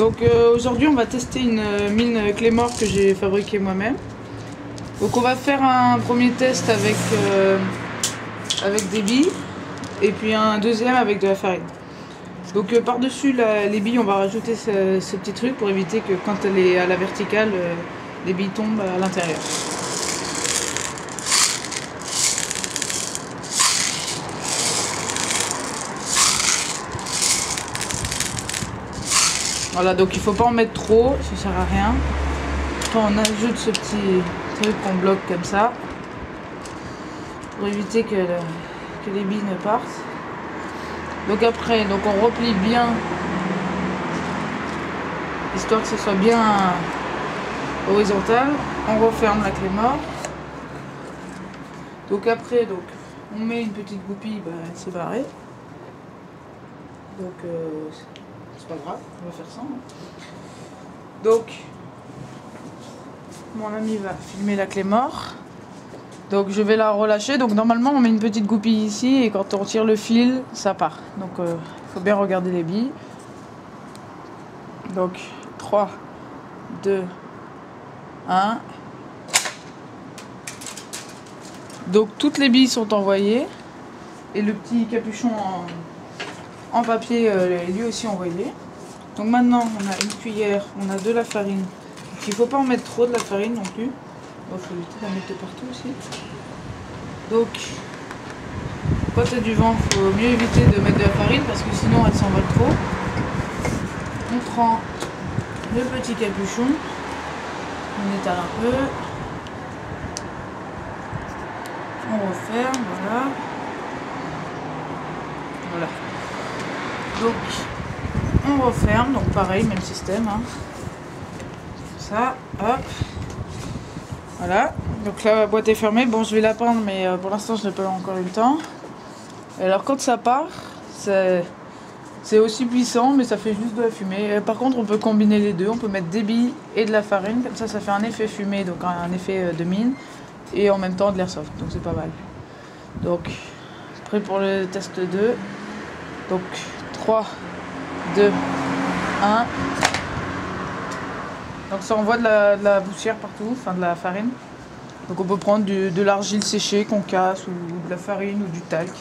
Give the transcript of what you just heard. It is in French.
Donc aujourd'hui on va tester une mine Claymore que j'ai fabriquée moi-même. Donc on va faire un premier test avec des billes et puis un deuxième avec de la farine. Donc par-dessus les billes on va rajouter ce petit truc pour éviter que quand elle est à la verticale, les billes tombent à l'intérieur. Voilà, donc il faut pas en mettre trop, ça sert à rien. On ajoute ce petit truc qu'on bloque comme ça pour éviter que les billes ne partent. Donc après, on replie bien histoire que ce soit bien horizontal. On referme la Claymore. Donc après, on met une petite goupille, elle s'est barrée. Donc c'est pas grave, on va faire ça. Donc mon ami va filmer la Claymore. Donc je vais la relâcher. Donc normalement on met une petite goupille ici et quand on tire le fil, ça part. Donc il faut bien regarder les billes. Donc 3, 2, 1. Donc toutes les billes sont envoyées. Et le petit capuchon en papier lui aussi envoyé. Donc maintenant on a une cuillère, on a de la farine. Il ne faut pas en mettre trop de la farine non plus. Il faut éviter de la mettre partout aussi. Donc quand il y a du vent, il faut mieux éviter de mettre de la farine parce que sinon elle s'envole trop. On prend le petit capuchon, on étale un peu. On referme, voilà. Voilà. Donc on referme, donc pareil, même système. Hein. Ça, hop. Voilà. Donc là la boîte est fermée. Bon, je vais la peindre, mais pour l'instant je n'ai pas encore eu le temps. Et alors quand ça part, c'est aussi puissant, mais ça fait juste de la fumée. Et par contre, on peut combiner les deux. On peut mettre des billes et de la farine. Comme ça fait un effet fumé, donc un effet de mine. Et en même temps de l'airsoft. Donc c'est pas mal. Donc, prêt pour le test 2. Donc 3, 2, 1. Donc ça envoie de la poussière partout, enfin de la farine. Donc on peut prendre de l'argile séchée qu'on casse ou de la farine ou du talc.